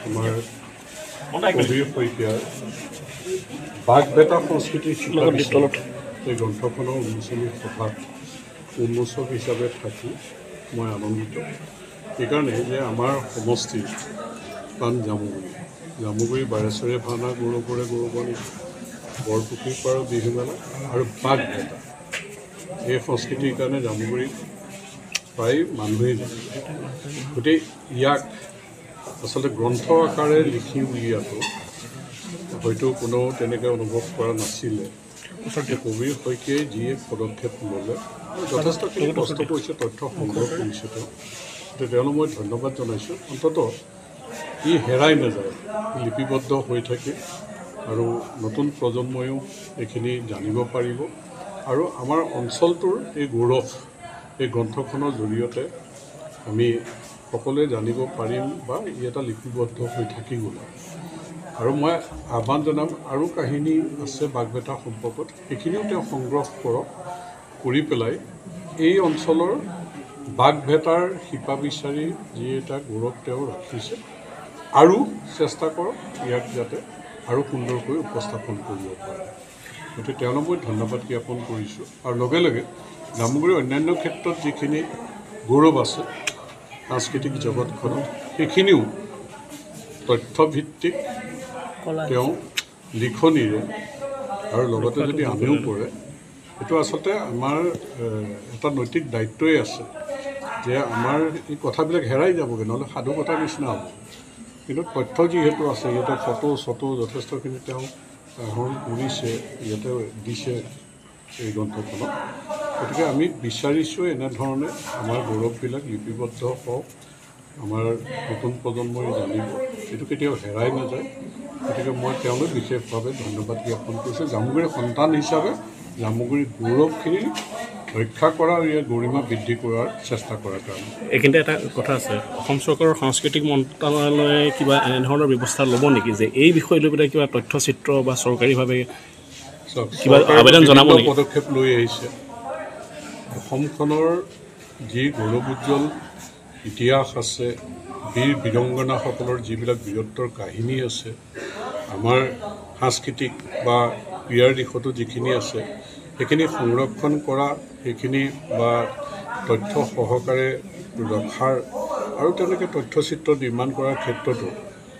আমাৰ কবিৰ শইকীয়াৰ বাঘ বেটা সংস্কৃতিৰ এই গ্ৰন্থখনৰ উন্মোচনী সভাত উন্মোচক হিচাপে থাকি মই আনন্দিত। সেইকাৰণে যে আমাৰ সমষ্টিৰ স্থান জামুগুৰি বাৰেশ্বৰীয়া ভাওনা গৌৰৱৰে গৌৰৱান্বিত, বৰপুখুৰীৰ পাৰৰ বিহুমেলা আৰু বাঘ বেটা এই সংস্কৃতিৰ কাৰণে জামুগুৰিত প্ৰায় মানুহেই জানে। গতিকে ইয়াক আচলতে গ্ৰন্থ আকাৰে লিখি উলিয়াটো হয়তো কোনেও তেনেকৈ অনুভৱ কৰা নাছিলে। কবিৰ শইকীয়াই যিয়ে পদক্ষেপ ল'লে যথেষ্টখিনি কষ্ট কৰিছে, তথ্য সংগ্ৰহ কৰিছে তেওঁলৈ মই ধন্যবাদ জনাইছোঁ। অন্ততঃ ই হেৰাই নাযায়, লিপিবদ্ধ হৈ থাকে আৰু নতুন প্ৰজন্মইও এইখিনি জানিব পাৰিব আৰু আমাৰ অঞ্চলটোৰ এই গৌৰৱ এই গ্ৰন্থখনৰ জৰিয়তে আমি সকলোৱে জানিব পাৰিম বা ই এটা লিপিবদ্ধ হৈ থাকি গ'ল। আৰু মই আহ্বান জনাম, আৰু কাহিনী আছে বাঘ বেটা সম্পৰ্কত, সেইখিনিও তেওঁ সংগ্ৰহ কৰি পেলাই এই অঞ্চলৰ বাঘ বেটাৰ শিপা বিচাৰি যি এটা গৌৰৱ তেওঁ ৰাখিছে আৰু চেষ্টা কৰক ইয়াক যাতে আৰু সুন্দৰকৈ উপস্থাপন কৰিব পাৰে। গতিকে তেওঁলোক মই ধন্যবাদ জ্ঞাপন কৰিছোঁ। আৰু লগে লগে জামুগুৰিৰ অন্যান্য ক্ষেত্ৰত যিখিনি গৌৰৱ আছে সাংস্কৃতিক জগতখনত, সেইখিনিও তথ্যভিত্তিক তেওঁ লিখনিৰে আৰু লগতে যদি আমিও কৰে, সেইটো আচলতে আমাৰ এটা নৈতিক দায়িত্বই আছে যে আমাৰ এই কথাবিলাক হেৰাই যাবগৈ, নহ'লে সাধু কথাৰ নিচিনা হ'ব। কিন্তু তথ্য যিহেতু আছে, ইয়াতে ফটো যথেষ্টখিনি তেওঁ আহৰণ কৰিছে, ইয়াতে দিছে এই গ্ৰন্থখনত। গতিকে আমি বিচাৰিছোঁ এনেধৰণে আমাৰ গৌৰৱবিলাক লিপিবদ্ধ হওক, আমাৰ নতুন প্ৰজন্মই জানিব, এইটো কেতিয়াও হেৰাই নাযায়। গতিকে মই তেওঁলৈ বিশেষভাৱে ধন্যবাদ জ্ঞাপন কৰিছোঁ, জামুগুৰিৰ সন্তান হিচাপে জামুগুৰিৰ গৌৰৱখিনি ৰক্ষা কৰা আৰু ইয়াৰ গৰিমা বৃদ্ধি কৰাৰ চেষ্টা কৰাৰ কাৰণে। এইখিনিতে এটা কথা আছে, অসম চৰকাৰৰ সাংস্কৃতিক মন্ত্ৰালয়ে কিবা এনেধৰণৰ ব্যৱস্থা ল'ব নেকি যে এই বিষয় লৈ পেলাই কিবা তথ্যচিত্ৰ বা চৰকাৰীভাৱে কিবা আবেদন জনাব নেকি? পদক্ষেপ লৈ আহিছে। অসমখনৰ যি গৌৰৱোজ্জ্বল ইতিহাস আছে, বীৰ বীৰংগনাসকলৰ যিবিলাক বীৰত্বৰ কাহিনী আছে, আমাৰ সাংস্কৃতিক বা ক্ৰীড়াৰ দিশতো যিখিনি আছে, সেইখিনি সংৰক্ষণ কৰা, সেইখিনি বা তথ্য সহকাৰে ৰখাৰ আৰু তেওঁলোকে তথ্যচিত্ৰ নিৰ্মাণ কৰাৰ ক্ষেত্ৰতো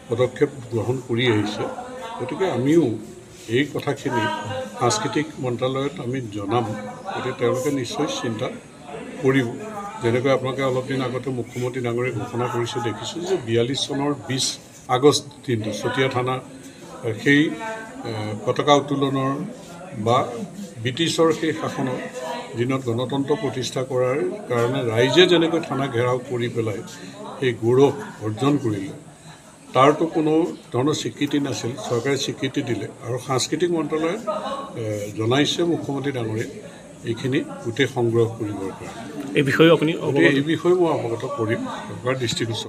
পদক্ষেপ গ্ৰহণ কৰি আহিছে। গতিকে আমিও এই কথাখিনি সাংস্কৃতিক মন্ত্ৰালয়ত আমি জনাম, গতিকে তেওঁলোকে নিশ্চয় চিন্তা কৰিব। যেনেকৈ আপোনালোকে অলপ দিন আগতে মুখ্যমন্ত্ৰী ডাঙৰীয়ে ঘোষণা কৰিছে, দেখিছোঁ যে 42 চনৰ 20 আগষ্ট দিনটো চতিয়া থানা সেই পতাকা উত্তোলনৰ বা ব্ৰিটিছৰ সেই শাসনৰ দিনত গণতন্ত্ৰ প্ৰতিষ্ঠা কৰাৰ কাৰণে ৰাইজে যেনেকৈ থানা ঘেৰাও কৰি পেলাই সেই গৌৰৱ অৰ্জন কৰিলে, তাৰতো কোনো ধৰণৰ স্বীকৃতি নাছিল, চৰকাৰে স্বীকৃতি দিলে আৰু সাংস্কৃতিক মন্ত্ৰালয়ে জনাইছে মুখ্যমন্ত্ৰী ডাঙৰীয়ে এইখিনি গোটেই সংগ্ৰহ কৰিবৰ কাৰণে। এই বিষয়ে আপুনি মই অৱগত কৰিম চৰকাৰ দৃষ্টিগোচৰ।